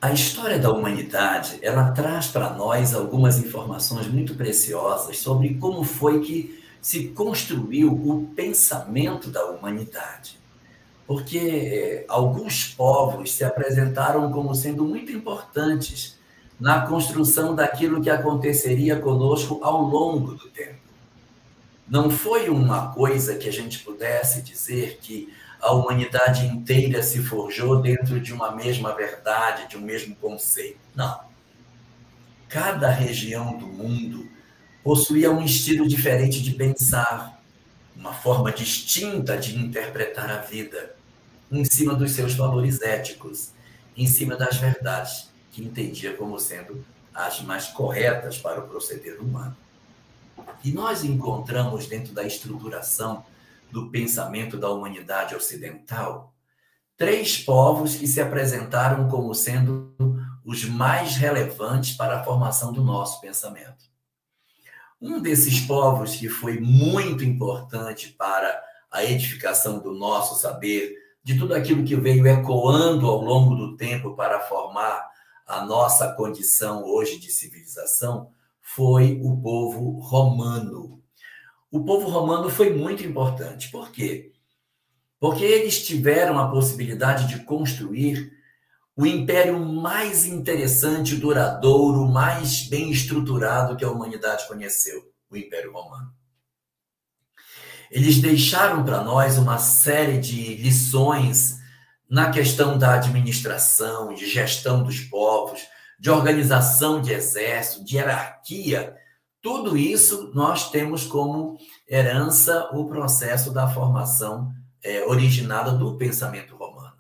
A história da humanidade, ela traz para nós algumas informações muito preciosas sobre como foi que se construiu o pensamento da humanidade. Porque alguns povos se apresentaram como sendo muito importantes na construção daquilo que aconteceria conosco ao longo do tempo. Não foi uma coisa que a gente pudesse dizer que a humanidade inteira se forjou dentro de uma mesma verdade, de um mesmo conceito. Não. Cada região do mundo possuía um estilo diferente de pensar, uma forma distinta de interpretar a vida, em cima dos seus valores éticos, em cima das verdades que entendia como sendo as mais corretas para o proceder humano. E nós encontramos dentro da estruturação do pensamento da humanidade ocidental três povos que se apresentaram como sendo os mais relevantes para a formação do nosso pensamento. Um desses povos que foi muito importante para a edificação do nosso saber, de tudo aquilo que veio ecoando ao longo do tempo para formar a nossa condição hoje de civilização, foi o povo romano. O povo romano foi muito importante. Por quê? Porque eles tiveram a possibilidade de construir o império mais interessante, duradouro, mais bem estruturado que a humanidade conheceu, o Império Romano. Eles deixaram para nós uma série de lições na questão da administração, de gestão dos povos, de organização de exército, de hierarquia. Tudo isso nós temos como herança o processo da formação originada do pensamento romano.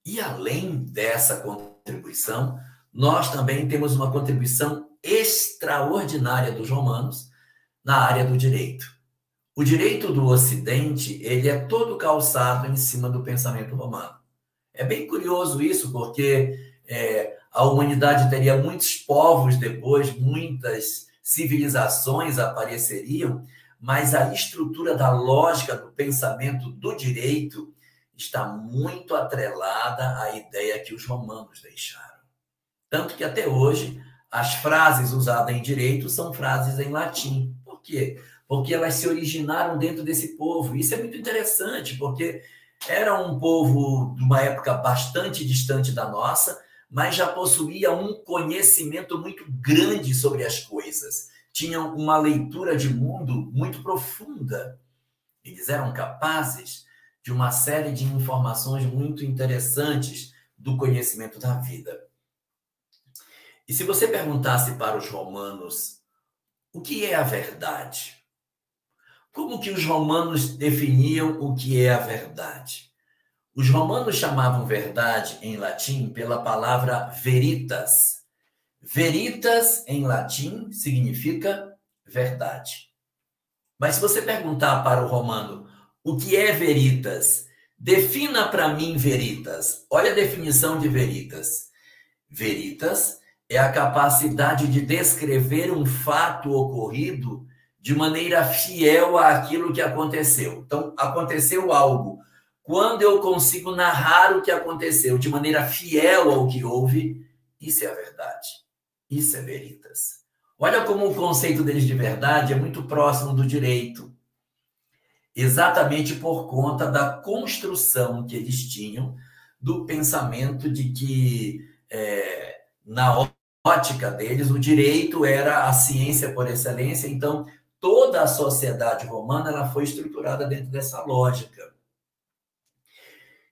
E além dessa contribuição, nós também temos uma contribuição extraordinária dos romanos na área do direito. O direito do Ocidente, ele é todo calçado em cima do pensamento romano. É bem curioso isso, porque a humanidade teria muitos povos depois, muitas civilizações apareceriam, mas a estrutura da lógica do pensamento do direito está muito atrelada à ideia que os romanos deixaram. Tanto que até hoje as frases usadas em direito são frases em latim. Por quê? Porque elas se originaram dentro desse povo. Isso é muito interessante, porque era um povo de uma época bastante distante da nossa, mas já possuía um conhecimento muito grande sobre as coisas. Tinham uma leitura de mundo muito profunda. Eles eram capazes de uma série de informações muito interessantes do conhecimento da vida. E se você perguntasse para os romanos o que é a verdade? Como que os romanos definiam o que é a verdade? Os romanos chamavam verdade em latim pela palavra veritas. Veritas em latim significa verdade. Mas se você perguntar para o romano o que é veritas, defina para mim veritas. Olha a definição de veritas. Veritas é a capacidade de descrever um fato ocorrido de maneira fiel àquilo que aconteceu. Então, aconteceu algo. Quando eu consigo narrar o que aconteceu de maneira fiel ao que houve, isso é a verdade. Isso é veritas. Olha como o conceito deles de verdade é muito próximo do direito. Exatamente por conta da construção que eles tinham do pensamento de que, na ótica deles, o direito era a ciência por excelência. Então, toda a sociedade romana ela foi estruturada dentro dessa lógica.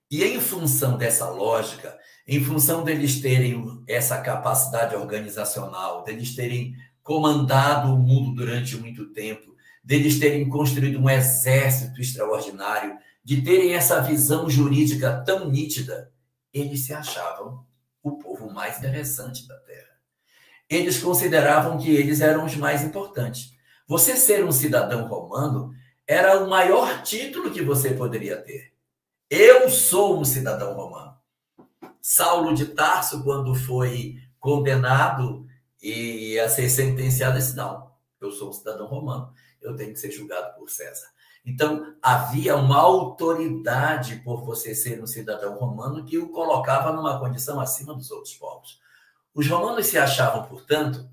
E em função dessa lógica, em função deles terem essa capacidade organizacional, deles terem comandado o mundo durante muito tempo, deles terem construído um exército extraordinário, de terem essa visão jurídica tão nítida, eles se achavam o povo mais interessante da Terra. Eles consideravam que eles eram os mais importantes. Você ser um cidadão romano era o maior título que você poderia ter. Eu sou um cidadão romano. Saulo de Tarso, quando foi condenado e a ser sentenciado, disse, não, eu sou um cidadão romano, eu tenho que ser julgado por César. Então, havia uma autoridade por você ser um cidadão romano que o colocava numa condição acima dos outros povos. Os romanos se achavam, portanto,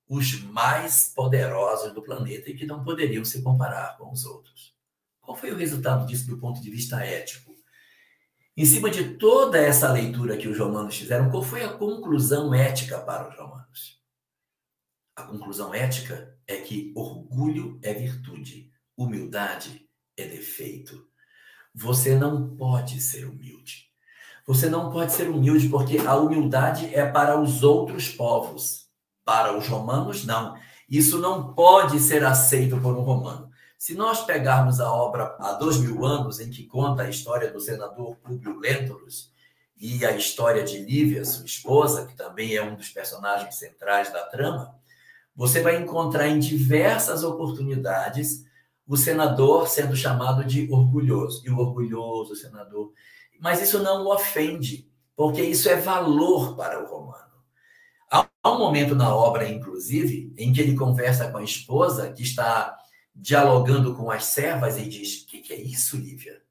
os mais poderosos do planeta e que não poderiam se comparar com os outros. Qual foi o resultado disso do ponto de vista ético? Em cima de toda essa leitura que os romanos fizeram, qual foi a conclusão ética para os romanos? A conclusão ética é que orgulho é virtude, humildade é defeito. Você não pode ser humilde. Você não pode ser humilde porque a humildade é para os outros povos. Para os romanos, não. Isso não pode ser aceito por um romano. Se nós pegarmos a obra há 2000 anos, em que conta a história do senador Públio Lentulus e a história de Lívia, sua esposa, que também é um dos personagens centrais da trama, você vai encontrar em diversas oportunidades o senador sendo chamado de orgulhoso. E o orgulhoso senador. Mas isso não o ofende, porque isso é valor para o romano. Há um momento na obra, inclusive, em que ele conversa com a esposa, que está dialogando com as servas, e diz: o que é isso, Lívia?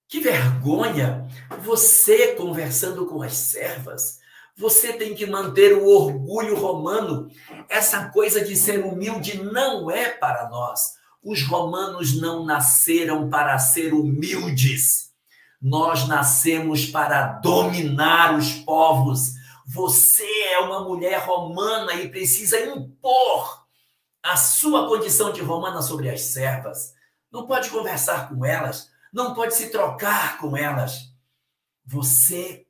Que vergonha! Você conversando com as servas. Você tem que manter o orgulho romano. Essa coisa de ser humilde não é para nós. Os romanos não nasceram para ser humildes. Nós nascemos para dominar os povos. Você é uma mulher romana e precisa impor a sua condição de romana sobre as servas. Não pode conversar com elas, não pode se trocar com elas. Você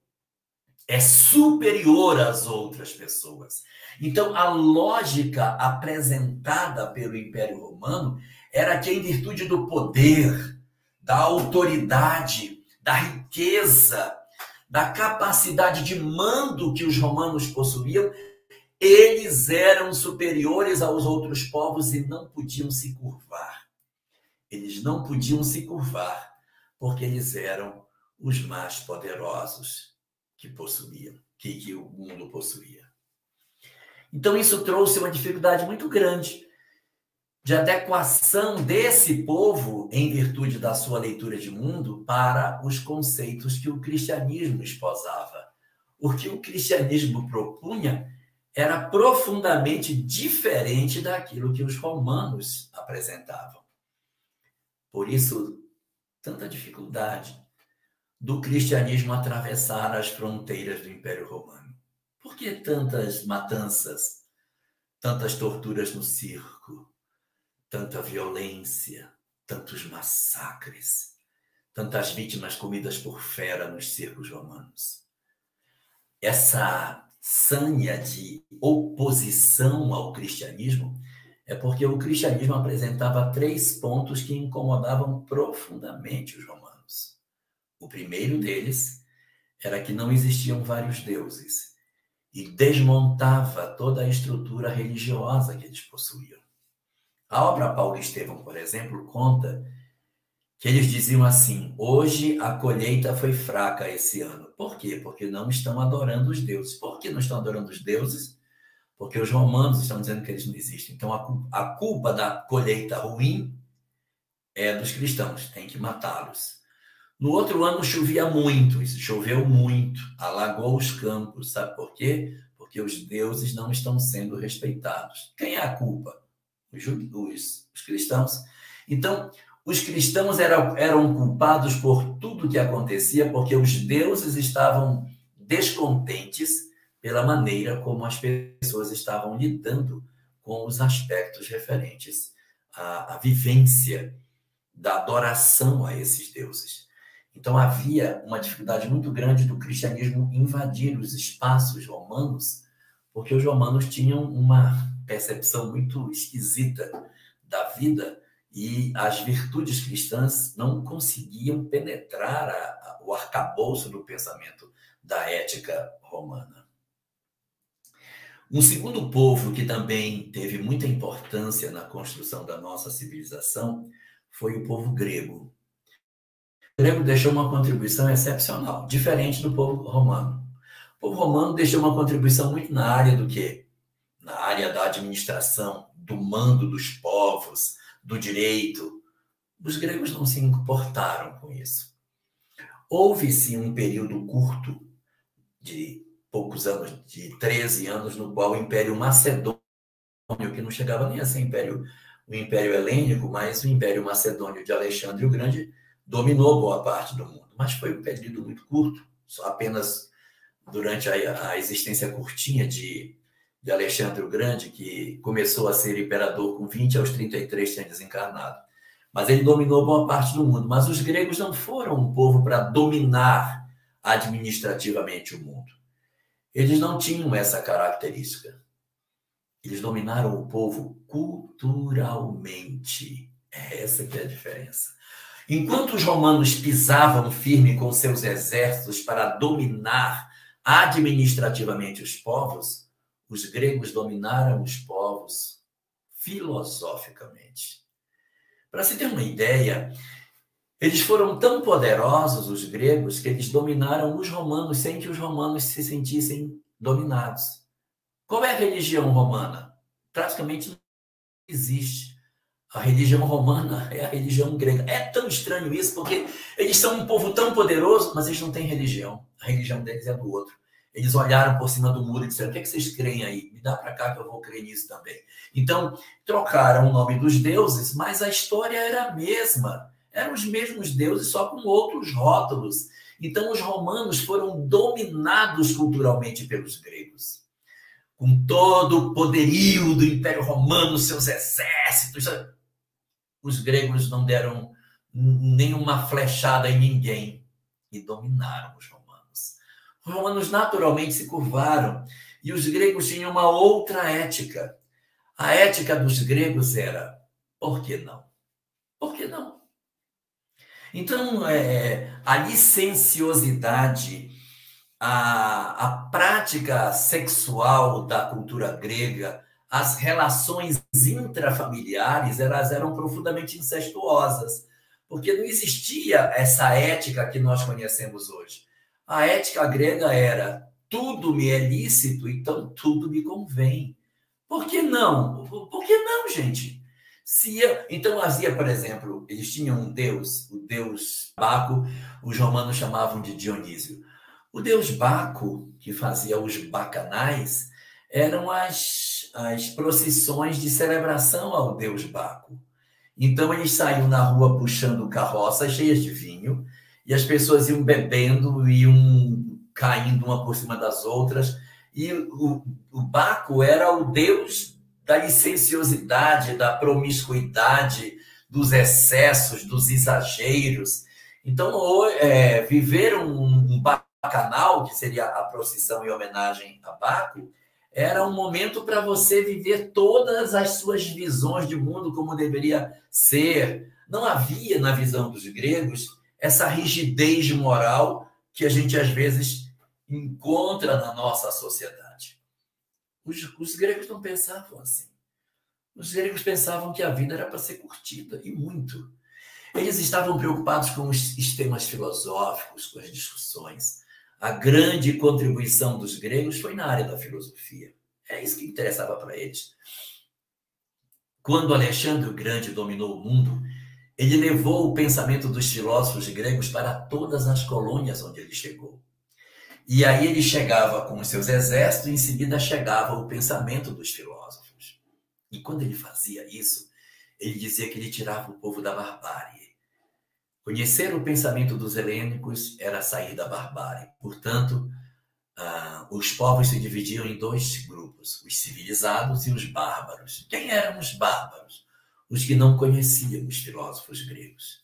é superior às outras pessoas. Então, a lógica apresentada pelo Império Romano era que, em virtude do poder, da autoridade, da riqueza, da capacidade de mando que os romanos possuíam, eles eram superiores aos outros povos e não podiam se curvar. Eles não podiam se curvar, porque eles eram os mais poderosos que possuíam, que o mundo possuía. Então, isso trouxe uma dificuldade muito grande de adequação desse povo, em virtude da sua leitura de mundo, para os conceitos que o cristianismo esposava. O que o cristianismo propunha era profundamente diferente daquilo que os romanos apresentavam. Por isso, tanta dificuldade do cristianismo atravessar as fronteiras do Império Romano. Por que tantas matanças, tantas torturas no circo, tanta violência, tantos massacres, tantas vítimas comidas por fera nos circos romanos? Essa sanha de oposição ao cristianismo é porque o cristianismo apresentava 3 pontos que incomodavam profundamente os romanos. O primeiro deles era que não existiam vários deuses e desmontava toda a estrutura religiosa que eles possuíam. A obra Paulo e Estevão, por exemplo, conta que eles diziam assim: hoje a colheita foi fraca esse ano. Por quê? Porque não estão adorando os deuses. Por que não estão adorando os deuses? Porque os romanos estão dizendo que eles não existem. Então, a culpa da colheita ruim é dos cristãos, tem que matá-los. No outro ano chovia muito, choveu muito, alagou os campos. Sabe por quê? Porque os deuses não estão sendo respeitados. Quem é a culpa? Os cristãos. Então, os cristãos eram culpados por tudo que acontecia, porque os deuses estavam descontentes pela maneira como as pessoas estavam lidando com os aspectos referentes à vivência da adoração a esses deuses. Então, havia uma dificuldade muito grande do cristianismo invadir os espaços romanos, porque os romanos tinham uma percepção muito esquisita da vida e as virtudes cristãs não conseguiam penetrar o arcabouço do pensamento da ética romana. Um segundo povo que também teve muita importância na construção da nossa civilização foi o povo grego. O grego deixou uma contribuição excepcional, diferente do povo romano. O povo romano deixou uma contribuição muito na área do quê? Na área da administração, do mando dos povos, do direito. Os gregos não se importaram com isso. Houve, sim, um período curto, de poucos anos, de 13 anos, no qual o Império Macedônio, que não chegava nem a ser o Império Helênico, mas o Império Macedônio de Alexandre o Grande, dominou boa parte do mundo. Mas foi um período muito curto, só apenas durante a existência curtinha de Alexandre o Grande, que começou a ser imperador com 20 aos 33, tinha desencarnado. Mas ele dominou boa parte do mundo. Mas os gregos não foram um povo para dominar administrativamente o mundo. Eles não tinham essa característica. Eles dominaram o povo culturalmente. É essa que é a diferença. Enquanto os romanos pisavam firme com seus exércitos para dominar administrativamente os povos, os gregos dominaram os povos filosoficamente. Para se ter uma ideia, eles foram tão poderosos, os gregos, que eles dominaram os romanos sem que os romanos se sentissem dominados. Qual é a religião romana? Praticamente não existe. A religião romana é a religião grega. É tão estranho isso, porque eles são um povo tão poderoso, mas eles não têm religião. A religião deles é do outro. Eles olharam por cima do muro e disseram: o que é que vocês creem aí? Me dá para cá que eu vou crer nisso também. Então, trocaram o nome dos deuses, mas a história era a mesma. Eram os mesmos deuses, só com outros rótulos. Então, os romanos foram dominados culturalmente pelos gregos. Com todo o poderio do Império Romano, seus exércitos, os gregos não deram nenhuma flechada em ninguém e dominaram os romanos. Os romanos naturalmente se curvaram e os gregos tinham uma outra ética. A ética dos gregos era: por que não? Por que não? Então, a licenciosidade, a prática sexual da cultura grega, as relações intrafamiliares, elas eram profundamente incestuosas, porque não existia essa ética que nós conhecemos hoje. A ética grega era: tudo me é lícito, então tudo me convém. Por que não? Por que não, gente? Então havia, por exemplo, eles tinham um deus, o deus Baco, os romanos chamavam de Dionísio. O deus Baco, que fazia os bacanais, eram as procissões de celebração ao deus Baco. Então eles saíam na rua puxando carroças cheias de vinho, e as pessoas iam bebendo, iam caindo uma por cima das outras, e o Baco era o deus da licenciosidade, da promiscuidade, dos excessos, dos exageros. Então, viver um bacanal, que seria a procissão em homenagem a Baco, era um momento para você viver todas as suas visões de mundo como deveria ser. Não havia, na visão dos gregos, essa rigidez moral que a gente, às vezes, encontra na nossa sociedade. Os gregos não pensavam assim. Os gregos pensavam que a vida era para ser curtida, e muito. Eles estavam preocupados com os sistemas filosóficos, com as discussões. A grande contribuição dos gregos foi na área da filosofia. É isso que interessava para eles. Quando Alexandre o Grande dominou o mundo, ele levou o pensamento dos filósofos gregos para todas as colônias onde ele chegou. E aí ele chegava com os seus exércitos, e em seguida chegava o pensamento dos filósofos. E quando ele fazia isso, ele dizia que ele tirava o povo da barbárie. Conhecer o pensamento dos helênicos era sair da barbárie. Portanto, os povos se dividiam em dois grupos: os civilizados e os bárbaros. Quem eram os bárbaros? Os que não conheciam os filósofos gregos.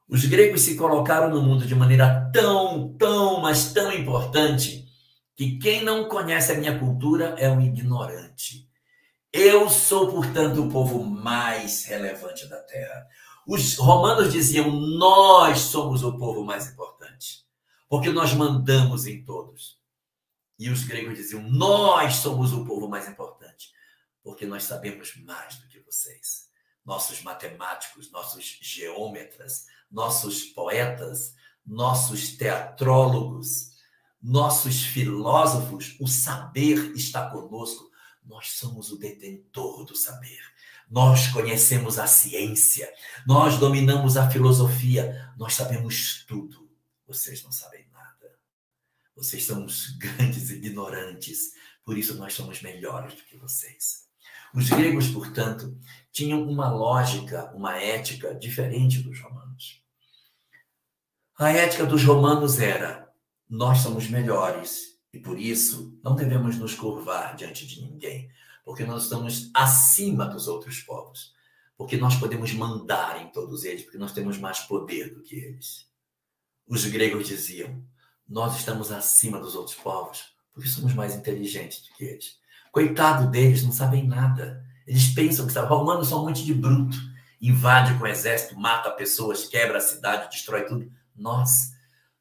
Os gregos se colocaram no mundo de maneira mas tão importante, que quem não conhece a minha cultura é um ignorante. Eu sou, portanto, o povo mais relevante da Terra. Os romanos diziam: nós somos o povo mais importante, porque nós mandamos em todos. E os gregos diziam: nós somos o povo mais importante, porque nós sabemos mais do que vocês. Nossos matemáticos, nossos geômetras, nossos poetas, nossos teatrólogos, nossos filósofos, o saber está conosco. Nós somos o detentor do saber. Nós conhecemos a ciência, nós dominamos a filosofia, nós sabemos tudo. Vocês não sabem nada. Vocês são os grandes ignorantes, por isso nós somos melhores do que vocês. Os gregos, portanto, tinham uma lógica, uma ética diferente dos romanos. A ética dos romanos era: nós somos melhores e por isso não devemos nos curvar diante de ninguém, porque nós estamos acima dos outros povos, porque nós podemos mandar em todos eles, porque nós temos mais poder do que eles. Os gregos diziam: nós estamos acima dos outros povos, porque somos mais inteligentes do que eles. Coitado deles, não sabem nada. Eles pensam que os romanos são um monte de bruto, invade com o exército, mata pessoas, quebra a cidade, destrói tudo.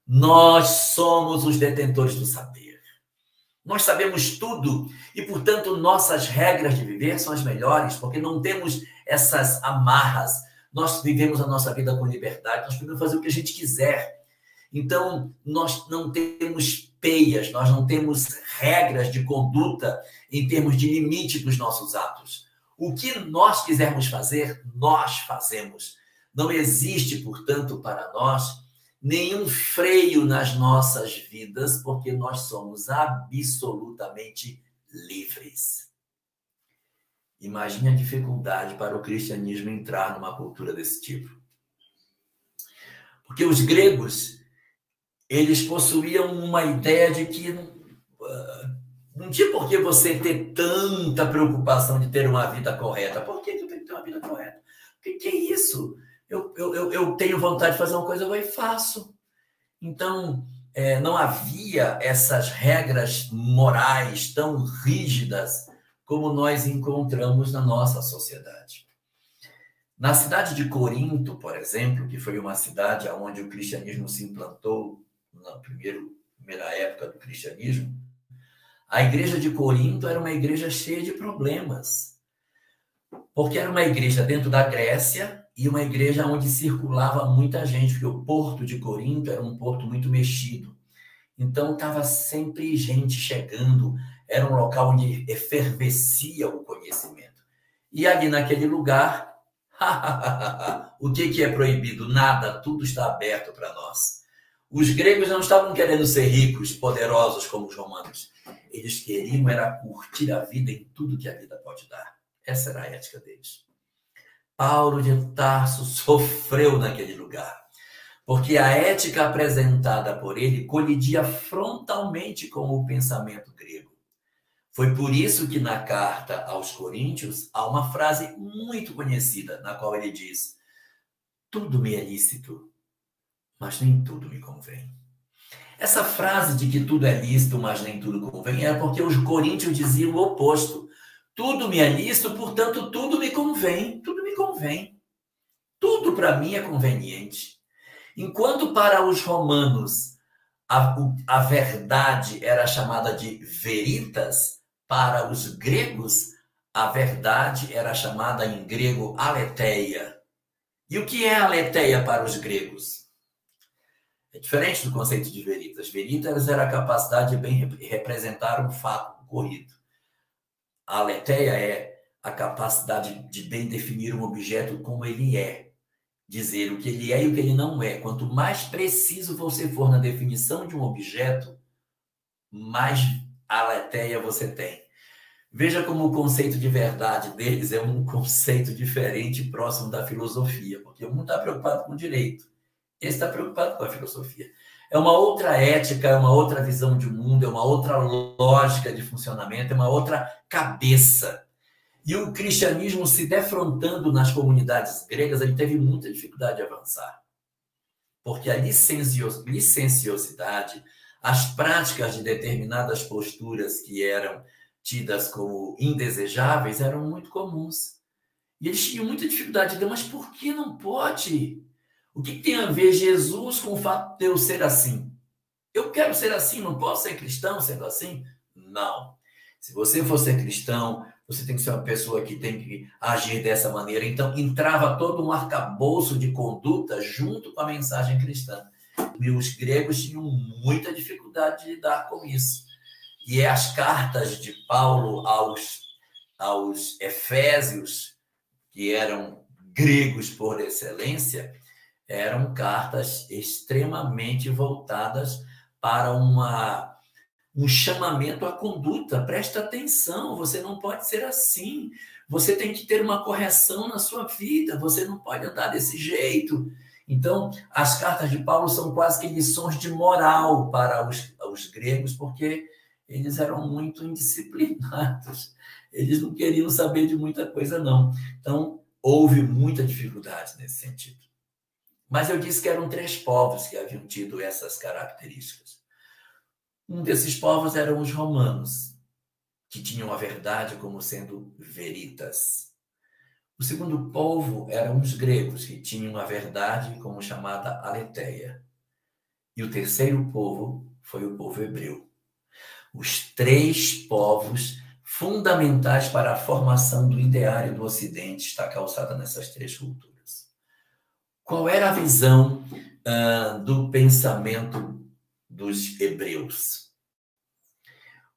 Nós somos os detentores do saber. Nós sabemos tudo e, portanto, nossas regras de viver são as melhores, porque não temos essas amarras. Nós vivemos a nossa vida com liberdade, nós podemos fazer o que a gente quiser. Então, nós não temos peias, nós não temos regras de conduta em termos de limite dos nossos atos. O que nós quisermos fazer, nós fazemos. Não existe, portanto, para nós nenhum freio nas nossas vidas, porque nós somos absolutamente livres. Imagine a dificuldade para o cristianismo entrar numa cultura desse tipo. Porque os gregos, eles possuíam uma ideia de que não tinha por que você ter tanta preocupação de ter uma vida correta. Por que eu tenho que ter uma vida correta? O que é isso? Eu tenho vontade de fazer uma coisa, eu vou e faço. Então, não havia essas regras morais tão rígidas como nós encontramos na nossa sociedade. Na cidade de Corinto, por exemplo, que foi uma cidade onde o cristianismo se implantou na primeira época do cristianismo, a igreja de Corinto era uma igreja cheia de problemas. Porque era uma igreja dentro da Grécia e uma igreja onde circulava muita gente, porque o porto de Corinto era um porto muito mexido. Então, estava sempre gente chegando, era um local onde efervescia o conhecimento. E ali naquele lugar, o que é proibido? Nada, tudo está aberto para nós. Os gregos não estavam querendo ser ricos, poderosos como os romanos. Eles queriam era curtir a vida em tudo que a vida pode dar. Essa era a ética deles. Paulo de Tarso sofreu naquele lugar, porque a ética apresentada por ele colidia frontalmente com o pensamento grego. Foi por isso que na carta aos Coríntios há uma frase muito conhecida, na qual ele diz: tudo me é lícito, mas nem tudo me convém. Essa frase de que tudo é lícito, mas nem tudo convém, era porque os coríntios diziam o oposto. Tudo me é lícito, portanto, tudo me convém. Tudo me convém. Tudo para mim é conveniente. Enquanto para os romanos a verdade era chamada de veritas, para os gregos a verdade era chamada em grego aletheia. E o que é aletheia para os gregos? É diferente do conceito de veritas. Veritas era a capacidade de bem representar um fato ocorrido. A aletheia é a capacidade de bem definir um objeto como ele é. Dizer o que ele é e o que ele não é. Quanto mais preciso você for na definição de um objeto, mais aletheia você tem. Veja como o conceito de verdade deles é um conceito diferente, próximo da filosofia, porque um está preocupado com o direito, esse está preocupado com a filosofia. É uma outra ética, é uma outra visão de mundo, é uma outra lógica de funcionamento, é uma outra cabeça. E o cristianismo se defrontando nas comunidades gregas, ele teve muita dificuldade de avançar. Porque a licenciosidade, as práticas de determinadas posturas que eram tidas como indesejáveis, eram muito comuns. E eles tinham muita dificuldade de dizer, mas por que não pode? O que tem a ver Jesus com o fato de eu ser assim? Eu quero ser assim, não posso ser cristão sendo assim? Não. Se você for ser cristão, você tem que ser uma pessoa que tem que agir dessa maneira. Então, entrava todo um arcabouço de conduta junto com a mensagem cristã. E os gregos tinham muita dificuldade de lidar com isso. E as cartas de Paulo aos Efésios que eram gregos por excelência, eram cartas extremamente voltadas para um chamamento à conduta. Presta atenção, você não pode ser assim. Você tem que ter uma correção na sua vida, você não pode andar desse jeito. Então, as cartas de Paulo são quase que lições de moral para os gregos, porque eles eram muito indisciplinados. Eles não queriam saber de muita coisa, não. Então, houve muita dificuldade nesse sentido. Mas eu disse que eram 3 povos que haviam tido essas características. Um desses povos eram os romanos, que tinham a verdade como sendo veritas. O segundo povo eram os gregos, que tinham a verdade como chamada aletheia. E o terceiro povo foi o povo hebreu. Os 3 povos fundamentais para a formação do ideário do Ocidente está calçada nessas 3 culturas. Qual era a visão do pensamento dos hebreus?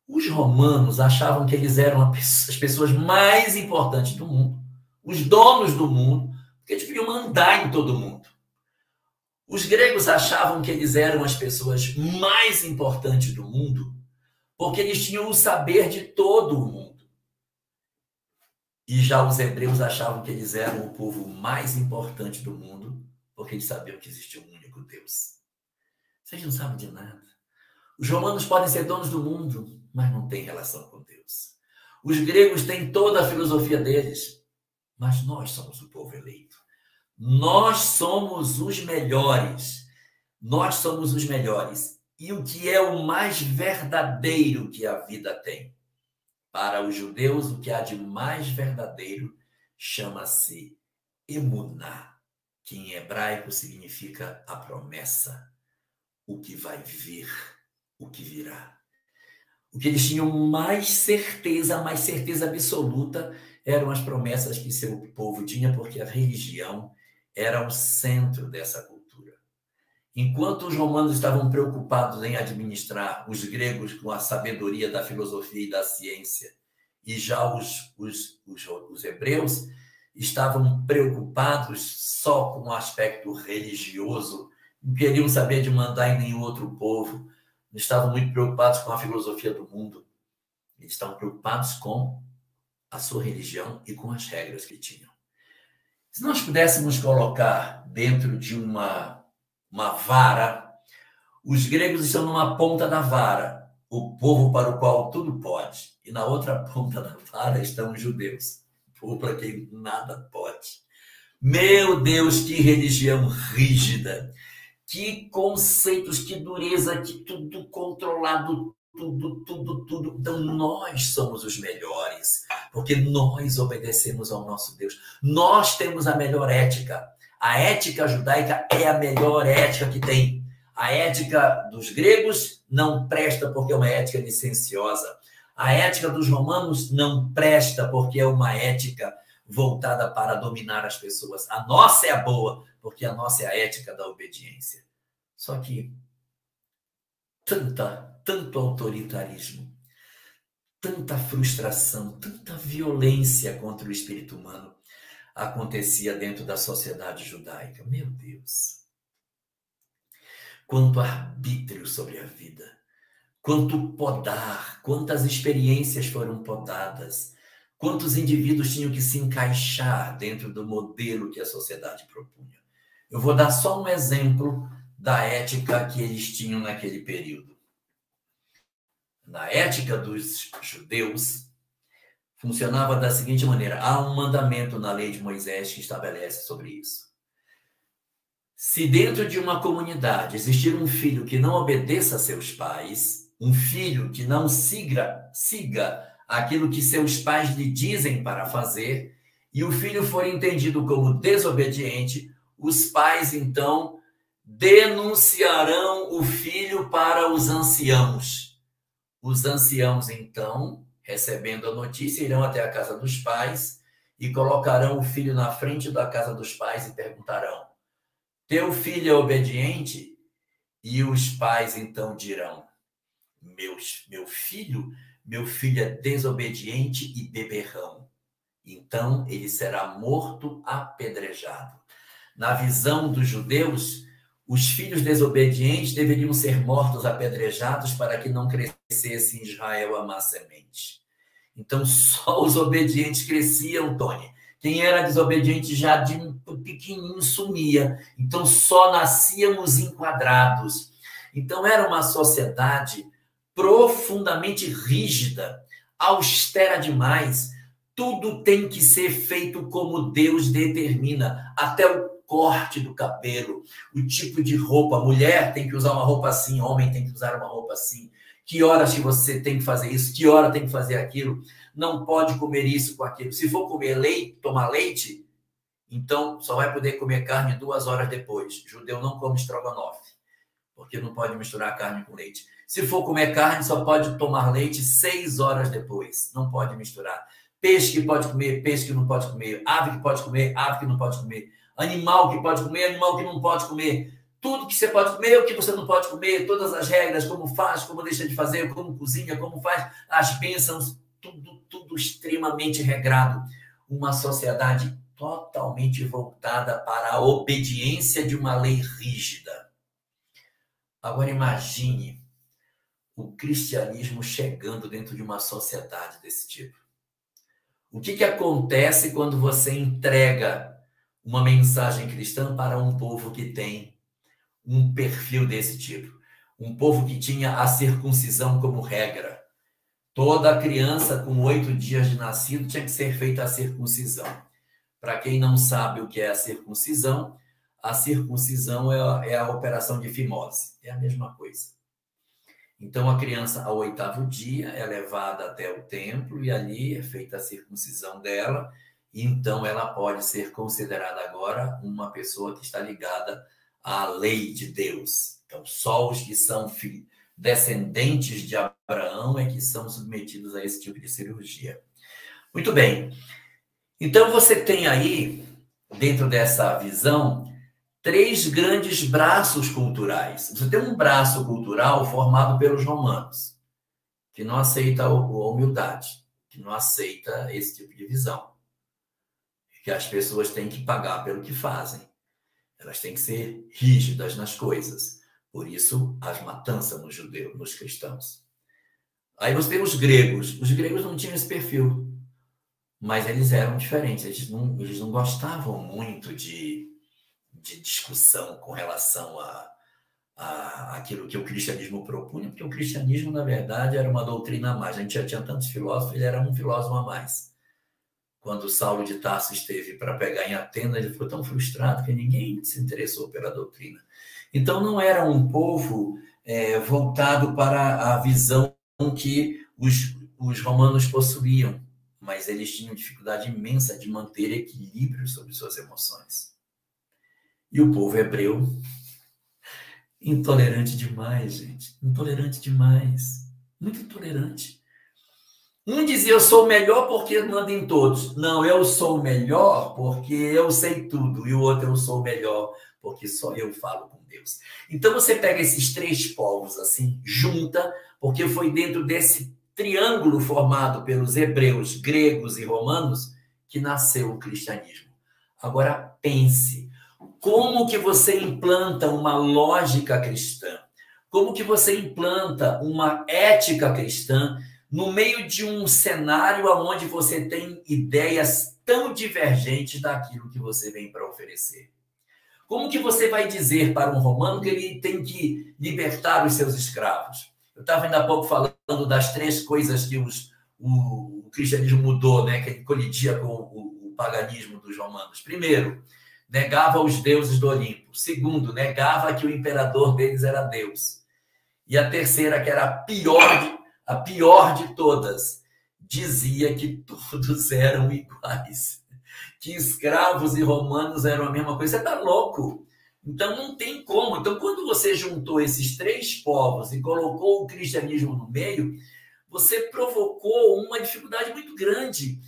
Os romanos achavam que eles eram as pessoas mais importantes do mundo, os donos do mundo, porque eles deviam mandar em todo mundo. Os gregos achavam que eles eram as pessoas mais importantes do mundo, porque eles tinham o saber de todo o mundo. E já os hebreus achavam que eles eram o povo mais importante do mundo, porque eles sabiam que existia um único Deus. Vocês não sabem de nada. Os romanos podem ser donos do mundo, mas não têm relação com Deus. Os gregos têm toda a filosofia deles, mas nós somos o povo eleito. Nós somos os melhores. Nós somos os melhores. E o que é o mais verdadeiro que a vida tem? Para os judeus, o que há de mais verdadeiro chama-se emuná, que em hebraico significa a promessa, o que vai vir, o que virá. O que eles tinham mais certeza absoluta, eram as promessas que seu povo tinha, porque a religião era o centro dessa cultura. Enquanto os romanos estavam preocupados em administrar os gregos com a sabedoria da filosofia e da ciência, e já os hebreus estavam preocupados só com o aspecto religioso, não queriam saber de mandar em nenhum outro povo, não estavam muito preocupados com a filosofia do mundo, eles estavam preocupados com a sua religião e com as regras que tinham. Se nós pudéssemos colocar dentro de uma vara, os gregos estão numa ponta da vara, o povo para o qual tudo pode, e na outra ponta da vara estão os judeus, o povo para quem nada pode. Meu Deus, que religião rígida, que conceitos, que dureza, que tudo controlado, tudo. Então, nós somos os melhores, porque nós obedecemos ao nosso Deus. Nós temos a melhor ética. A ética judaica é a melhor ética que tem. A ética dos gregos não presta porque é uma ética licenciosa. A ética dos romanos não presta porque é uma ética voltada para dominar as pessoas. A nossa é a boa, porque a nossa é a ética da obediência. Só que tanto autoritarismo, tanta frustração, tanta violência contra o espírito humano acontecia dentro da sociedade judaica. Meu Deus! Quanto arbítrio sobre a vida, quanto podar, quantas experiências foram podadas, quantos indivíduos tinham que se encaixar dentro do modelo que a sociedade propunha. Eu vou dar só um exemplo da ética que eles tinham naquele período. Na ética dos judeus, funcionava da seguinte maneira: há um mandamento na lei de Moisés que estabelece sobre isso. Se dentro de uma comunidade existir um filho que não obedeça a seus pais, um filho que não siga aquilo que seus pais lhe dizem para fazer, e o filho for entendido como desobediente, os pais, então, denunciarão o filho para os anciãos. Os anciãos, então, recebendo a notícia, irão até a casa dos pais e colocarão o filho na frente da casa dos pais e perguntarão: teu filho é obediente? E os pais, então, dirão: meu filho é desobediente e beberrão. Então ele será morto apedrejado. Na visão dos judeus, os filhos desobedientes deveriam ser mortos apedrejados para que não crescesse em Israel a má semente. Então só os obedientes cresciam, Tony. Quem era desobediente já de pequenininho sumia. Então só nascíamos enquadrados. Então era uma sociedade profundamente rígida, austera demais. Tudo tem que ser feito como Deus determina, até o corte do cabelo, o tipo de roupa. Mulher tem que usar uma roupa assim, homem tem que usar uma roupa assim. Que horas que você tem que fazer isso, que hora tem que fazer aquilo. Não pode comer isso com aquilo. Se for comer leite, tomar leite, então só vai poder comer carne 2 horas depois. Judeu não come estrogonofe, porque não pode misturar carne com leite. Se for comer carne, só pode tomar leite 6 horas depois. Não pode misturar. Peixe que pode comer, peixe que não pode comer. Ave que pode comer, ave que não pode comer. Animal que pode comer, animal que não pode comer. Tudo que você pode comer, o que você não pode comer, todas as regras, como faz, como deixa de fazer, como cozinha, como faz, as bênçãos, tudo extremamente regrado. Uma sociedade totalmente voltada para a obediência de uma lei rígida. Agora imagine o cristianismo chegando dentro de uma sociedade desse tipo. O que acontece quando você entrega uma mensagem cristã para um povo que tem um perfil desse tipo? Um povo que tinha a circuncisão como regra. Toda criança com 8 dias de nascido tinha que ser feita a circuncisão. Para quem não sabe o que é a circuncisão é a operação de fimose. É a mesma coisa. Então, a criança, ao 8º dia, é levada até o templo e ali é feita a circuncisão dela. E então, ela pode ser considerada agora uma pessoa que está ligada à lei de Deus. Então, só os que são descendentes de Abraão é que são submetidos a esse tipo de cirurgia. Muito bem. Então, você tem aí, dentro dessa visão, 3 grandes braços culturais. Você tem um braço cultural formado pelos romanos, que não aceita a humildade, que não aceita esse tipo de visão. Que as pessoas têm que pagar pelo que fazem. Elas têm que ser rígidas nas coisas. Por isso, as matanças nos judeus, nos cristãos. Aí você tem os gregos. Os gregos não tinham esse perfil, mas eles eram diferentes. Eles não gostavam muito de discussão com relação a aquilo que o cristianismo propunha, porque o cristianismo, na verdade, era uma doutrina a mais. A gente já tinha tantos filósofos, ele era um filósofo a mais. Quando Saulo de Tarso esteve para pegar em Atenas, ele ficou tão frustrado que ninguém se interessou pela doutrina. Então, não era um povo voltado para a visão que os romanos possuíam, mas eles tinham dificuldade imensa de manter equilíbrio sobre suas emoções. E o povo hebreu, intolerante demais, gente. Intolerante demais. Muito intolerante. Um dizia, eu sou o melhor porque mando em todos. Não, eu sou o melhor porque eu sei tudo. E o outro, eu sou o melhor porque só eu falo com Deus. Então, você pega esses 3 povos assim, junta, porque foi dentro desse triângulo formado pelos hebreus, gregos e romanos que nasceu o cristianismo. Agora, pense. Como que você implanta uma lógica cristã? Como que você implanta uma ética cristã no meio de um cenário onde você tem ideias tão divergentes daquilo que você vem para oferecer? Como que você vai dizer para um romano que ele tem que libertar os seus escravos? Eu estava ainda há pouco falando das 3 coisas que o cristianismo mudou, né? Que colidia com o paganismo dos romanos. Primeiro, negava os deuses do Olimpo. Segundo, negava que o imperador deles era Deus. E a terceira, que era a pior de todas, dizia que todos eram iguais. Que escravos e romanos eram a mesma coisa. Você está louco? Então não tem como. Então, quando você juntou esses 3 povos e colocou o cristianismo no meio, você provocou uma dificuldade muito grande.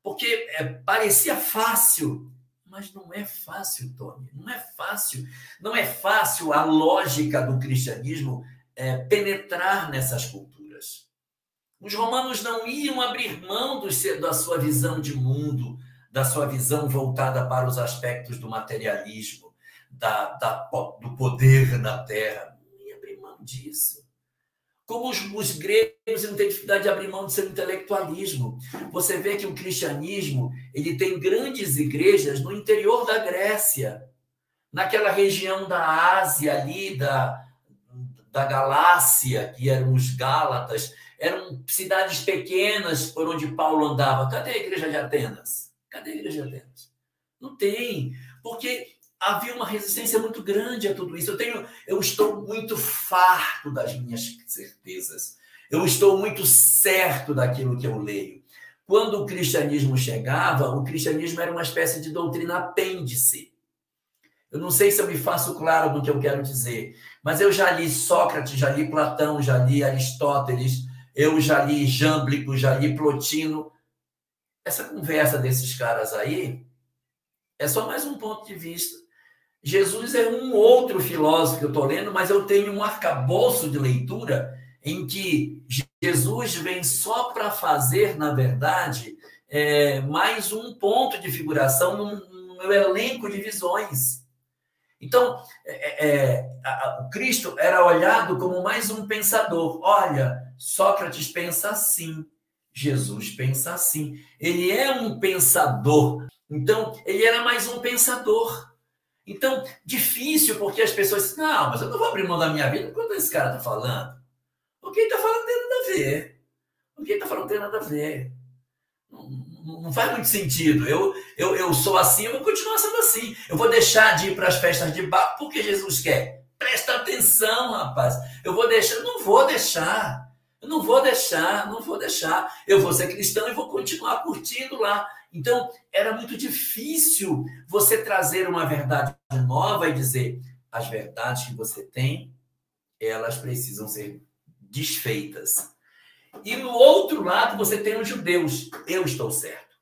Porque parecia fácil. Mas não é fácil, Tony, não é fácil. Não é fácil a lógica do cristianismo penetrar nessas culturas. Os romanos não iam abrir mão da sua visão de mundo, da sua visão voltada para os aspectos do materialismo, do poder na terra. Não ia abrir mão disso. Como os gregos não têm dificuldade de abrir mão do seu intelectualismo. Você vê que o cristianismo ele tem grandes igrejas no interior da Grécia, naquela região da Ásia ali, da Galácia, que eram os Gálatas, eram cidades pequenas por onde Paulo andava. Cadê a igreja de Atenas? Cadê a igreja de Atenas? Não tem, porque havia uma resistência muito grande a tudo isso. Eu estou muito farto das minhas certezas. Eu estou muito certo daquilo que eu leio. Quando o cristianismo chegava, o cristianismo era uma espécie de doutrina apêndice. Eu não sei se eu me faço claro do que eu quero dizer, mas eu já li Sócrates, já li Platão, já li Aristóteles, eu já li Jâmblico, já li Plotino. Essa conversa desses caras aí é só mais um ponto de vista. Jesus é um outro filósofo que eu estou lendo, mas eu tenho um arcabouço de leitura em que Jesus vem só para fazer, na verdade, mais um ponto de figuração no meu elenco de visões. Então, o Cristo era olhado como mais um pensador. Olha, Sócrates pensa assim, Jesus pensa assim. Ele é um pensador. Então, ele era mais um pensador. Então, difícil, porque as pessoas dizem, não, mas eu não vou abrir mão da minha vida enquanto esse cara está falando. O que ele está falando tem nada a ver. O que ele está falando tem nada a ver. Não faz muito sentido. Eu sou assim, eu vou continuar sendo assim. Eu vou deixar de ir para as festas de bar porque Jesus quer. Presta atenção, rapaz. Eu não vou deixar. Eu não vou deixar. Eu vou ser cristão e vou continuar curtindo lá. Então, era muito difícil você trazer uma verdade nova e dizer, as verdades que você tem, elas precisam ser desfeitas. E no outro lado, você tem os judeus. Eu estou certo.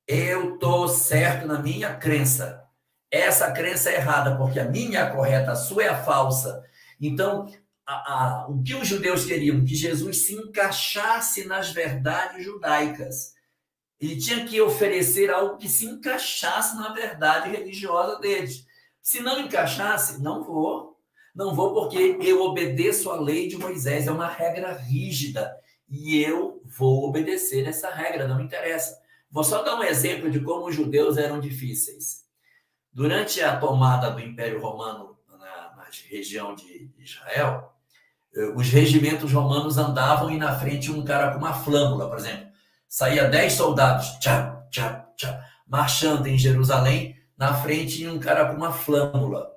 Eu estou certo na minha crença. Essa crença é errada, porque a minha é a correta, a sua é a falsa. Então, o que os judeus queriam? Que Jesus se encaixasse nas verdades judaicas. Ele tinha que oferecer algo que se encaixasse na verdade religiosa deles. Se não encaixasse, não vou. Não vou porque eu obedeço a lei de Moisés. É uma regra rígida. E eu vou obedecer essa regra, não me interessa. Vou só dar um exemplo de como os judeus eram difíceis. Durante a tomada do Império Romano na região de Israel, os regimentos romanos andavam e na frente um cara com uma flâmula, por exemplo. Saía 10 soldados, tchá, tchá, tchá, marchando em Jerusalém, na frente um cara com uma flâmula.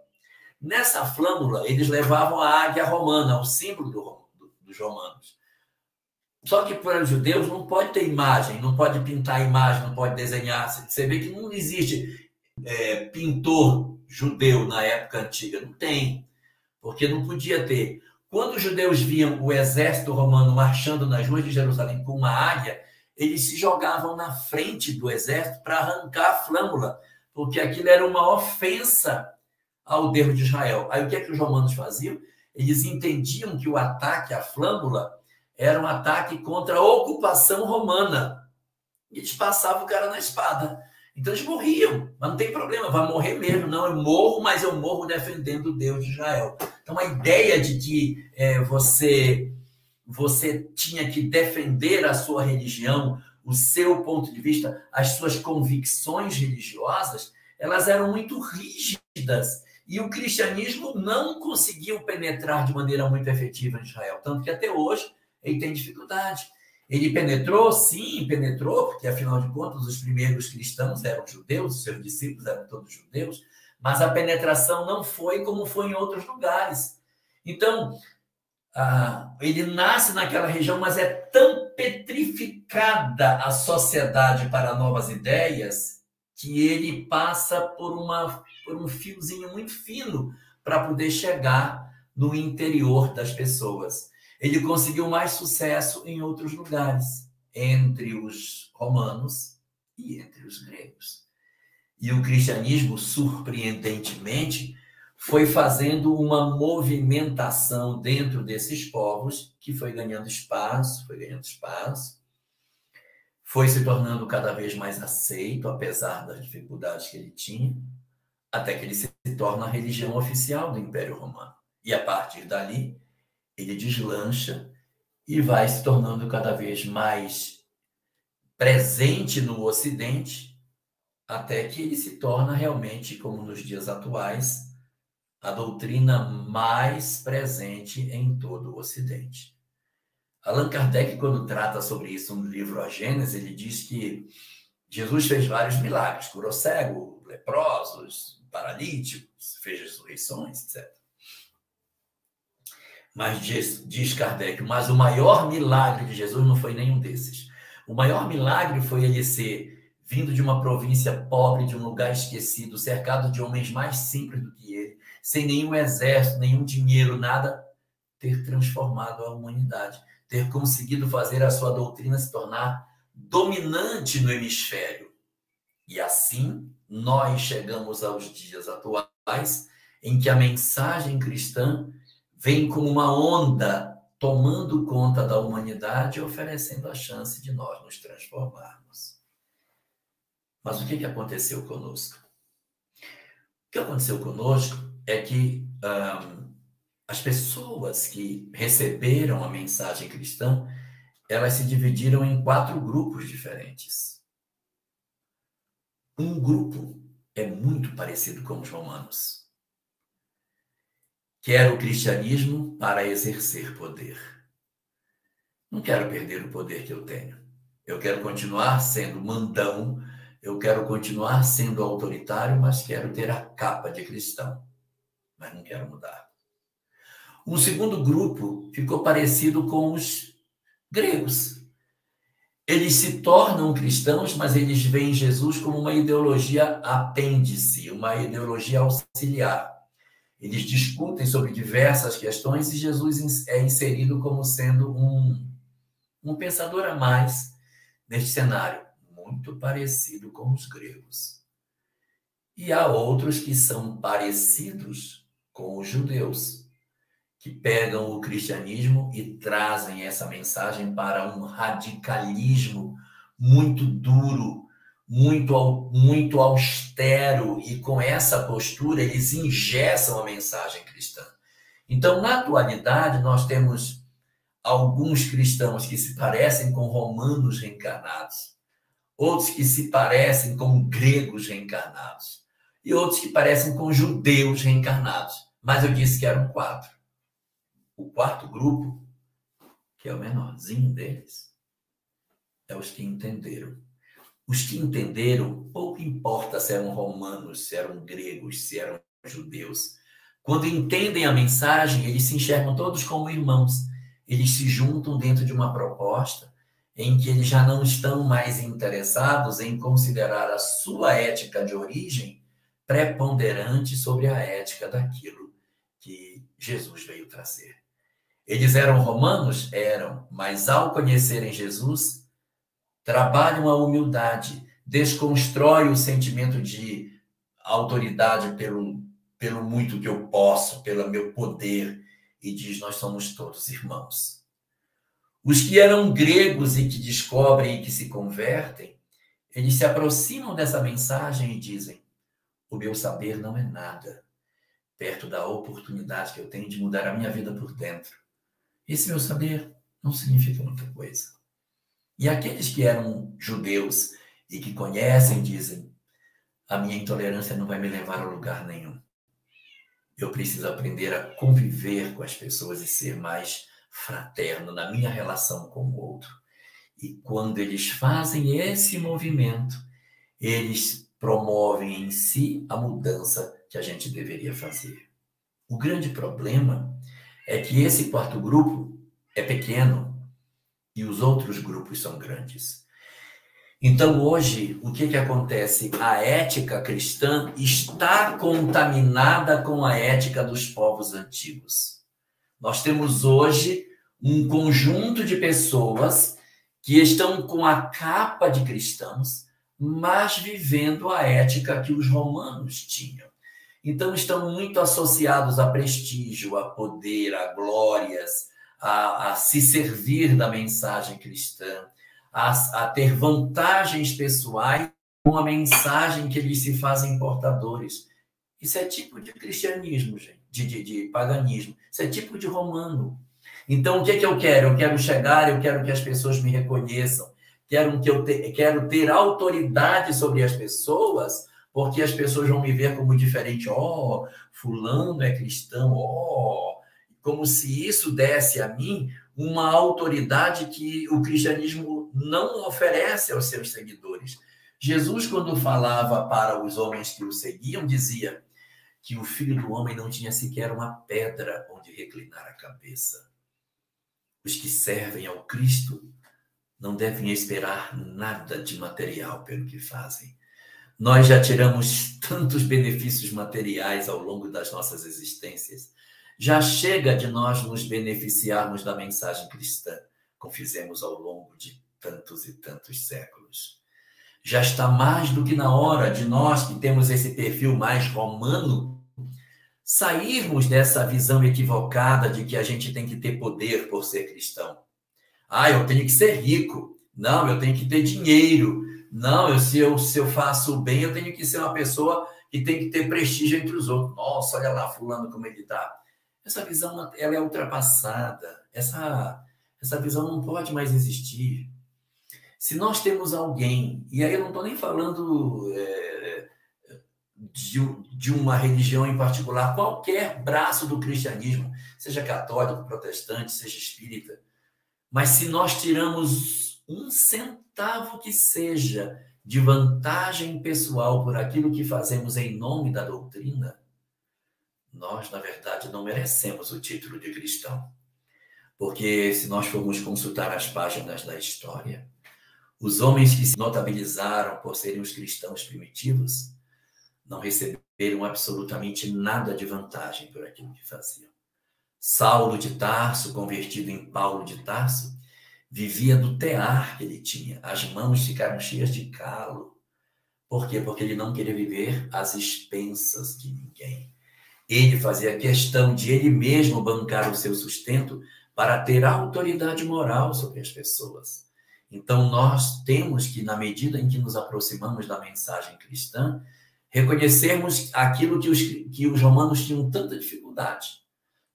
Nessa flâmula, eles levavam a águia romana, o símbolo dos romanos. Só que para os judeus não pode ter imagem, não pode pintar imagem, não pode desenhar. Você vê que não existe pintor judeu na época antiga. Não tem, porque não podia ter. Quando os judeus viam o exército romano marchando nas ruas de Jerusalém com uma águia, eles se jogavam na frente do exército para arrancar a flâmula, porque aquilo era uma ofensa ao Deus de Israel. Aí o que é que os romanos faziam? Eles entendiam que o ataque à flâmula era um ataque contra a ocupação romana. E eles passavam o cara na espada. Então eles morriam, mas não tem problema, vai morrer mesmo. Não, eu morro, mas eu morro defendendo o Deus de Israel. Então a ideia de que você tinha que defender a sua religião, o seu ponto de vista, as suas convicções religiosas, elas eram muito rígidas. E o cristianismo não conseguiu penetrar de maneira muito efetiva em Israel. Tanto que até hoje ele tem dificuldade. Ele penetrou? Sim, penetrou, porque afinal de contas os primeiros cristãos eram judeus, seus discípulos eram todos judeus, mas a penetração não foi como foi em outros lugares. Então, ele nasce naquela região, mas é tão petrificada a sociedade para novas ideias que ele passa por um fiozinho muito fino para poder chegar no interior das pessoas. Ele conseguiu mais sucesso em outros lugares, entre os romanos e entre os gregos. E o cristianismo, surpreendentemente, foi fazendo uma movimentação dentro desses povos que foi ganhando espaço, foi se tornando cada vez mais aceito, apesar das dificuldades que ele tinha, até que ele se torna a religião oficial do Império Romano. E a partir dali, ele deslancha e vai se tornando cada vez mais presente no Ocidente, até que ele se torna realmente, como nos dias atuais, a doutrina mais presente em todo o Ocidente. Allan Kardec, quando trata sobre isso no livro A Gênese, ele diz que Jesus fez vários milagres, curou cego, leprosos, paralíticos, fez ressurreições, etc. Mas diz Kardec, mas o maior milagre de Jesus não foi nenhum desses. O maior milagre foi ele ser vindo de uma província pobre, de um lugar esquecido, cercado de homens mais simples do que ele, sem nenhum exército, nenhum dinheiro, nada, ter transformado a humanidade, ter conseguido fazer a sua doutrina se tornar dominante no hemisfério. E assim, nós chegamos aos dias atuais, em que a mensagem cristã vem como uma onda tomando conta da humanidade e oferecendo a chance de nós nos transformarmos. Mas o que aconteceu conosco? O que aconteceu conosco é que as pessoas que receberam a mensagem cristã, elas se dividiram em 4 grupos diferentes. Um grupo é muito parecido com os romanos. Quero o cristianismo para exercer poder. Não quero perder o poder que eu tenho. Eu quero continuar sendo mandão, eu quero continuar sendo autoritário, mas quero ter a capa de cristão. Mas não quero mudar. Um segundo grupo ficou parecido com os gregos. Eles se tornam cristãos, mas eles veem Jesus como uma ideologia apêndice, uma ideologia auxiliar. Eles discutem sobre diversas questões e Jesus é inserido como sendo um pensador a mais neste cenário, muito parecido com os gregos. E há outros que são parecidos com os judeus, que pegam o cristianismo e trazem essa mensagem para um radicalismo muito duro, muito austero, e com essa postura eles engessam a mensagem cristã. Então, na atualidade, nós temos alguns cristãos que se parecem com romanos reencarnados, outros que se parecem com gregos reencarnados, e outros que parecem com judeus reencarnados. Mas eu disse que eram 4. O 4º grupo, que é o menorzinho deles, é os que entenderam. Os que entenderam, pouco importa se eram romanos, se eram gregos, se eram judeus. Quando entendem a mensagem, eles se enxergam todos como irmãos. Eles se juntam dentro de uma proposta em que eles já não estão mais interessados em considerar a sua ética de origem preponderante sobre a ética daquilo que Jesus veio trazer. Eles eram romanos? Eram, mas ao conhecerem Jesus, trabalham a humildade, desconstrói o sentimento de autoridade pelo muito que eu posso, pelo meu poder, e diz, nós somos todos irmãos. Os que eram gregos e que descobrem e que se convertem, eles se aproximam dessa mensagem e dizem, o meu saber não é nada, perto da oportunidade que eu tenho de mudar a minha vida por dentro. Esse meu saber não significa muita coisa. E aqueles que eram judeus e que conhecem dizem, a minha intolerância não vai me levar a lugar nenhum. Eu preciso aprender a conviver com as pessoas e ser mais fraterno na minha relação com o outro. E quando eles fazem esse movimento, eles promovem em si a mudança que a gente deveria fazer. O grande problema é que esse 4º grupo é pequeno e os outros grupos são grandes. Então, hoje, o que acontece? A ética cristã está contaminada com a ética dos povos antigos. Nós temos hoje um conjunto de pessoas que estão com a capa de cristãos, mas vivendo a ética que os romanos tinham. Então, estão muito associados a prestígio, a poder, a glórias, a se servir da mensagem cristã, a ter vantagens pessoais com a mensagem que eles se fazem portadores. Isso é tipo de cristianismo, gente, de paganismo. Isso é tipo de romano. Então, o que é que eu quero? Eu quero chegar, eu quero que as pessoas me reconheçam, quero ter autoridade sobre as pessoas, porque as pessoas vão me ver como diferente. Oh, fulano é cristão, oh, como se isso desse a mim uma autoridade que o cristianismo não oferece aos seus seguidores. Jesus, quando falava para os homens que o seguiam, dizia que o Filho do Homem não tinha sequer uma pedra onde reclinar a cabeça. Os que servem ao Cristo não devem esperar nada de material pelo que fazem. Nós já tiramos tantos benefícios materiais ao longo das nossas existências. Já chega de nós nos beneficiarmos da mensagem cristã, como fizemos ao longo de tantos e tantos séculos. Já está mais do que na hora de nós, que temos esse perfil mais romano, sairmos dessa visão equivocada de que a gente tem que ter poder por ser cristão. Ah, eu tenho que ser rico. Não, eu tenho que ter dinheiro. Não, se eu faço bem, eu tenho que ser uma pessoa que tem que ter prestígio entre os outros. Nossa, olha lá fulano como ele está. Essa visão, ela é ultrapassada. Essa visão não pode mais existir. Se nós temos alguém, e aí eu não estou nem falando de uma religião em particular, qualquer braço do cristianismo, seja católico, protestante, seja espírita, mas se nós tiramos um centavo que seja de vantagem pessoal por aquilo que fazemos em nome da doutrina, nós, na verdade, não merecemos o título de cristão. Porque se nós formos consultar as páginas da história, os homens que se notabilizaram por serem os cristãos primitivos não receberam absolutamente nada de vantagem por aquilo que faziam. Saulo de Tarso, convertido em Paulo de Tarso, vivia do tear que ele tinha. As mãos ficaram cheias de calo. Por quê? Porque ele não queria viver às expensas de ninguém. Ele fazia questão de ele mesmo bancar o seu sustento para ter autoridade moral sobre as pessoas. Então, nós temos que, na medida em que nos aproximamos da mensagem cristã, reconhecermos aquilo que os romanos tinham tanta dificuldade.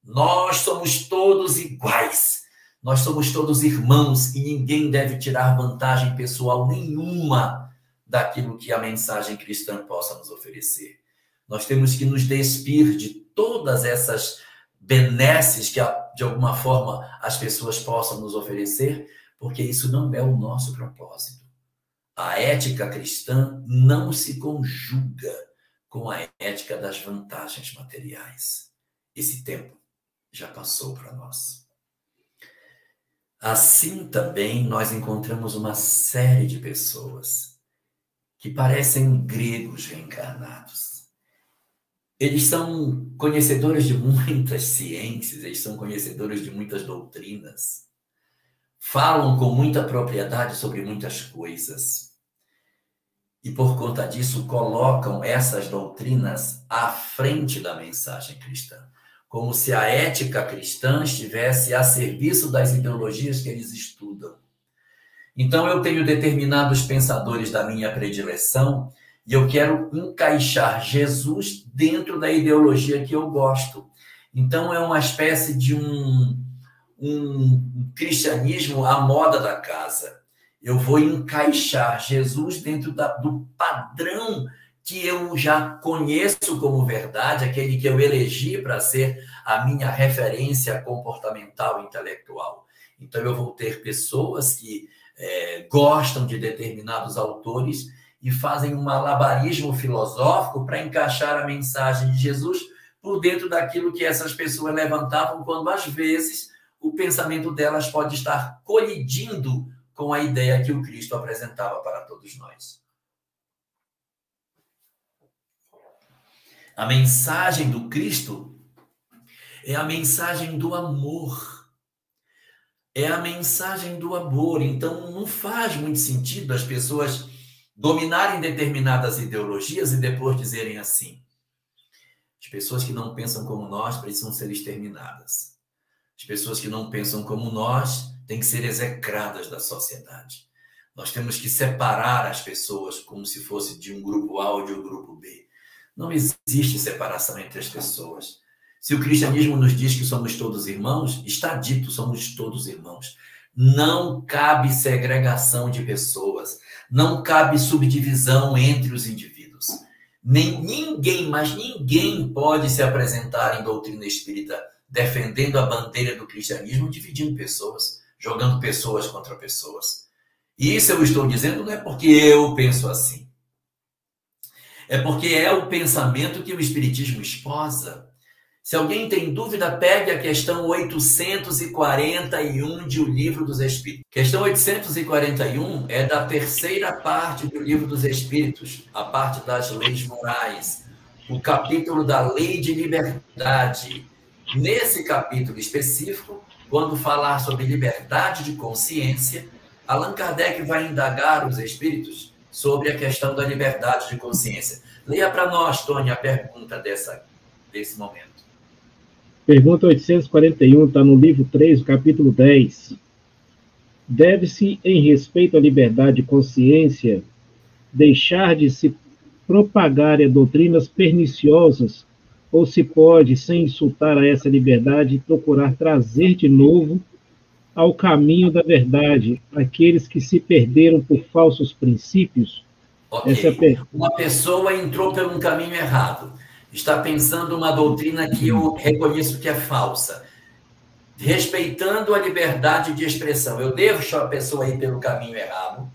Nós somos todos iguais. Nós somos todos irmãos e ninguém deve tirar vantagem pessoal nenhuma daquilo que a mensagem cristã possa nos oferecer. Nós temos que nos despir de todas essas benesses que, de alguma forma, as pessoas possam nos oferecer, porque isso não é o nosso propósito. A ética cristã não se conjuga com a ética das vantagens materiais. Esse tempo já passou para nós. Assim também nós encontramos uma série de pessoas que parecem gregos reencarnados. Eles são conhecedores de muitas ciências, eles são conhecedores de muitas doutrinas, falam com muita propriedade sobre muitas coisas. E por conta disso colocam essas doutrinas à frente da mensagem cristã, como se a ética cristã estivesse a serviço das ideologias que eles estudam. Então eu tenho determinados pensadores da minha predileção e eu quero encaixar Jesus dentro da ideologia que eu gosto. Então é uma espécie de um cristianismo à moda da casa. Eu vou encaixar Jesus dentro do padrão que eu já conheço como verdade, aquele que eu elegi para ser a minha referência comportamental e intelectual. Então eu vou ter pessoas que gostam de determinados autores e fazem um malabarismo filosófico para encaixar a mensagem de Jesus por dentro daquilo que essas pessoas levantavam, quando às vezes o pensamento delas pode estar colidindo com a ideia que o Cristo apresentava para todos nós. A mensagem do Cristo é a mensagem do amor. É a mensagem do amor. Então, não faz muito sentido as pessoas dominarem determinadas ideologias e depois dizerem assim: As pessoas que não pensam como nós precisam ser exterminadas. As pessoas que não pensam como nós têm que ser execradas da sociedade. Nós temos que separar as pessoas como se fosse de um grupo A ou de um grupo B. Não existe separação entre as pessoas. Se o cristianismo nos diz que somos todos irmãos, está dito, somos todos irmãos. Não cabe segregação de pessoas, não cabe subdivisão entre os indivíduos. Nem ninguém, mas ninguém pode se apresentar em doutrina espírita defendendo a bandeira do cristianismo, dividindo pessoas, jogando pessoas contra pessoas. E isso eu estou dizendo não é porque eu penso assim. É porque é o pensamento que o Espiritismo esposa. Se alguém tem dúvida, pegue a questão 841 de O Livro dos Espíritos. Questão 841 é da terceira parte do Livro dos Espíritos, a parte das leis morais, o capítulo da lei de liberdade. Nesse capítulo específico, quando falar sobre liberdade de consciência, Allan Kardec vai indagar os espíritos sobre a questão da liberdade de consciência. Leia para nós, Tony, a pergunta desse momento. Pergunta 841, está no livro 3, capítulo 10. Deve-se, em respeito à liberdade de consciência, deixar de se propagar doutrinas perniciosas, ou se pode, sem insultar a essa liberdade, procurar trazer de novo ao caminho da verdade aqueles que se perderam por falsos princípios? Ok. Uma pessoa entrou por um caminho errado. Está pensando uma doutrina que eu reconheço que é falsa. Respeitando a liberdade de expressão, eu deixo a pessoa ir pelo caminho errado,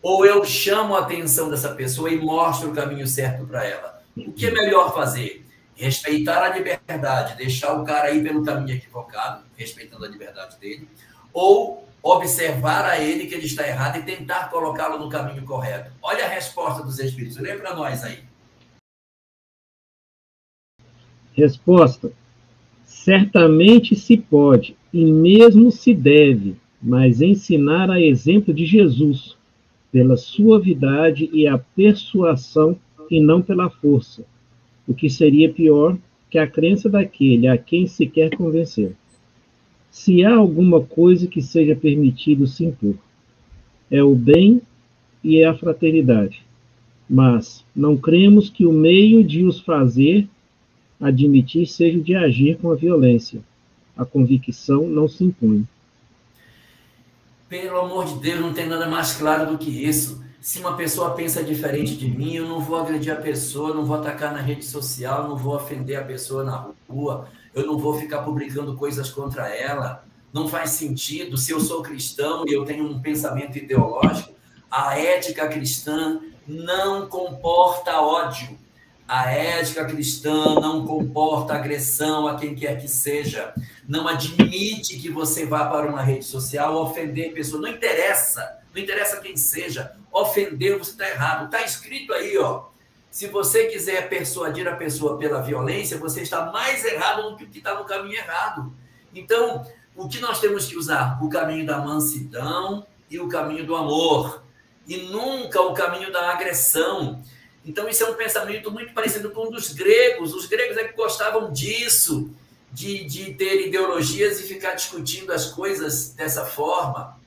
ou eu chamo a atenção dessa pessoa e mostro o caminho certo para ela? O que é melhor fazer? Respeitar a liberdade, deixar o cara ir pelo caminho equivocado, respeitando a liberdade dele, ou observar a ele que ele está errado e tentar colocá-lo no caminho correto? Olha a resposta dos espíritos. Lê para nós aí. Resposta: certamente se pode, e mesmo se deve, mas ensinar a exemplo de Jesus, pela suavidade e a persuasão, e não pela força, o que seria pior que a crença daquele a quem se quer convencer. Se há alguma coisa que seja permitido se impor, é o bem e a fraternidade, mas não cremos que o meio de os fazer admitir seja o de agir com a violência. A convicção não se impõe. Pelo amor de Deus, não tem nada mais claro do que isso. Se uma pessoa pensa diferente de mim, eu não vou agredir a pessoa, não vou atacar na rede social, não vou ofender a pessoa na rua, eu não vou ficar publicando coisas contra ela. Não faz sentido. Se eu sou cristão e eu tenho um pensamento ideológico, a ética cristã não comporta ódio. A ética cristã não comporta agressão a quem quer que seja. Não admite que você vá para uma rede social ofender pessoa. Não interessa quem seja. Ofender, você está errado. Está escrito aí, ó. Se você quiser persuadir a pessoa pela violência, você está mais errado do que está no caminho errado. Então, o que nós temos que usar? O caminho da mansidão e o caminho do amor. E nunca o caminho da agressão. Então, isso é um pensamento muito parecido com o dos gregos. Os gregos é que gostavam disso, de ter ideologias e ficar discutindo as coisas dessa forma.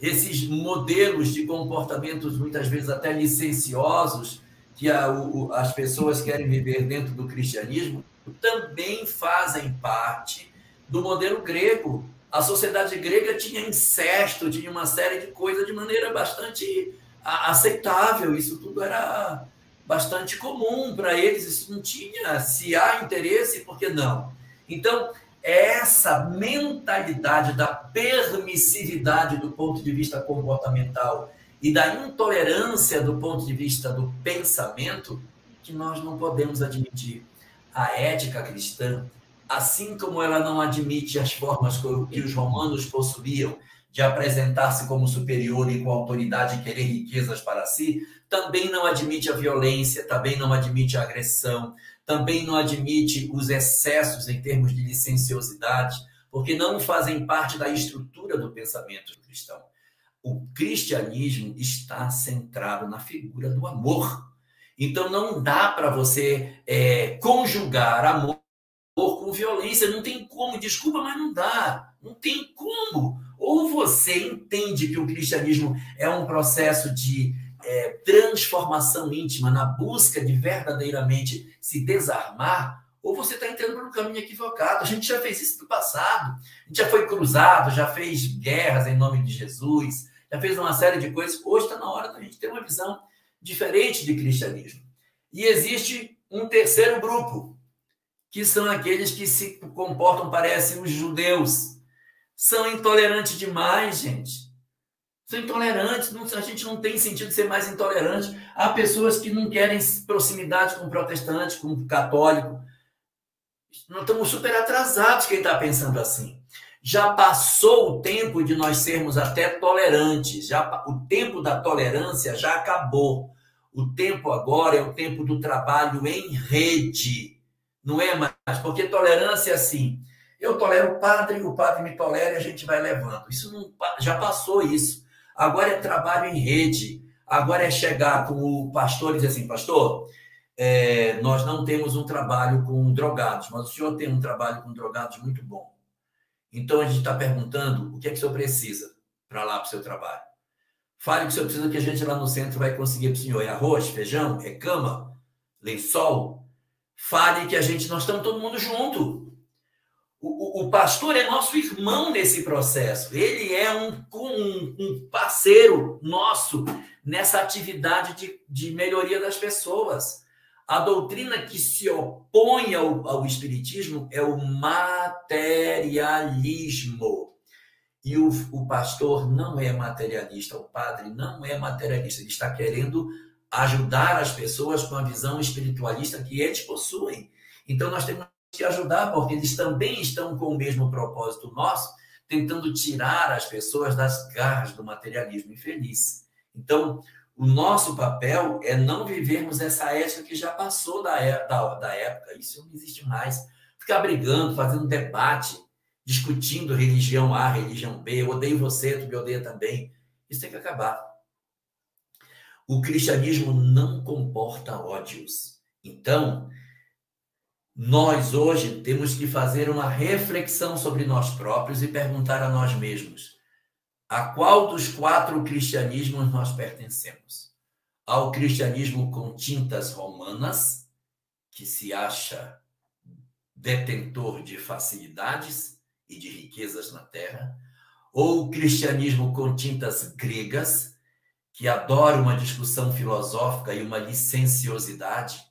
Esses modelos de comportamentos, muitas vezes até licenciosos, que as pessoas querem viver dentro do cristianismo, também fazem parte do modelo grego. A sociedade grega tinha incesto, tinha uma série de coisas de maneira bastante aceitável. Isso tudo era bastante comum para eles. Isso não tinha, se há interesse, por que não? Então, essa mentalidade da permissividade do ponto de vista comportamental e da intolerância do ponto de vista do pensamento que nós não podemos admitir. A ética cristã, assim como ela não admite as formas que os romanos possuíam de apresentar-se como superior e com autoridade e querer riquezas para si, também não admite a violência, também não admite a agressão, também não admite os excessos em termos de licenciosidade, porque não fazem parte da estrutura do pensamento cristão. O cristianismo está centrado na figura do amor. Então, não dá para você conjugar amor com violência. Não tem como. Desculpa, mas não dá. Não tem como. Ou você entende que o cristianismo é um processo de transformação íntima, na busca de verdadeiramente se desarmar, ou você está entrando por um caminho equivocado. A gente já fez isso no passado. A gente já foi cruzado, já fez guerras em nome de Jesus, já fez uma série de coisas. Hoje está na hora da gente ter uma visão diferente de cristianismo. E existe um terceiro grupo, que são aqueles que se comportam, parecem os judeus. São intolerantes demais, gente. São intolerantes, a gente não tem sentido de ser mais intolerante. Há pessoas que não querem proximidade com protestante, com católico. Nós estamos super atrasados quem está pensando assim. Já passou o tempo de nós sermos até tolerantes. O tempo da tolerância já acabou. O tempo agora é o tempo do trabalho em rede. Não é mais, porque tolerância é assim. Eu tolero o padre me tolera e a gente vai levando. Isso não, já passou isso. Agora é trabalho em rede. Agora é chegar com o pastor e dizer assim, pastor, nós não temos um trabalho com drogados, mas o senhor tem um trabalho com drogados muito bom. Então a gente está perguntando o que é que o senhor precisa para lá para o seu trabalho. Fale o que o senhor precisa que a gente lá no centro vai conseguir para o senhor. É arroz, feijão, é cama, lençol. Fale que nós estamos todo mundo junto. O pastor é nosso irmão nesse processo. Ele é um parceiro nosso nessa atividade de melhoria das pessoas. A doutrina que se opõe ao espiritismo é o materialismo. E o pastor não é materialista, o padre não é materialista. Ele está querendo ajudar as pessoas com a visão espiritualista que eles possuem. Então, nós temos que ajudar, porque eles também estão com o mesmo propósito nosso, tentando tirar as pessoas das garras do materialismo infeliz. Então, o nosso papel é não vivermos essa ética que já passou da época. Isso não existe mais. Ficar brigando, fazendo debate, discutindo religião A, religião B, eu odeio você, tu me odeia também. Isso tem que acabar. O cristianismo não comporta ódios. Então, nós hoje temos que fazer uma reflexão sobre nós próprios e perguntar a nós mesmos: a qual dos 4 cristianismos nós pertencemos? Ao cristianismo com tintas romanas, que se acha detentor de facilidades e de riquezas na terra, ou o cristianismo com tintas gregas, que adora uma discussão filosófica e uma licenciosidade,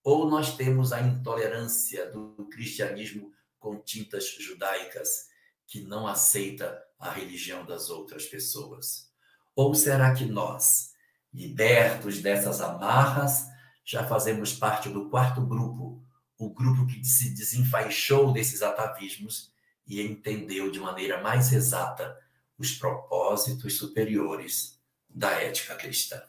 ou nós temos a intolerância do cristianismo com tintas judaicas, que não aceita a religião das outras pessoas? Ou será que nós, libertos dessas amarras, já fazemos parte do 4º grupo, o grupo que se desenfaixou desses atavismos e entendeu de maneira mais exata os propósitos superiores da ética cristã?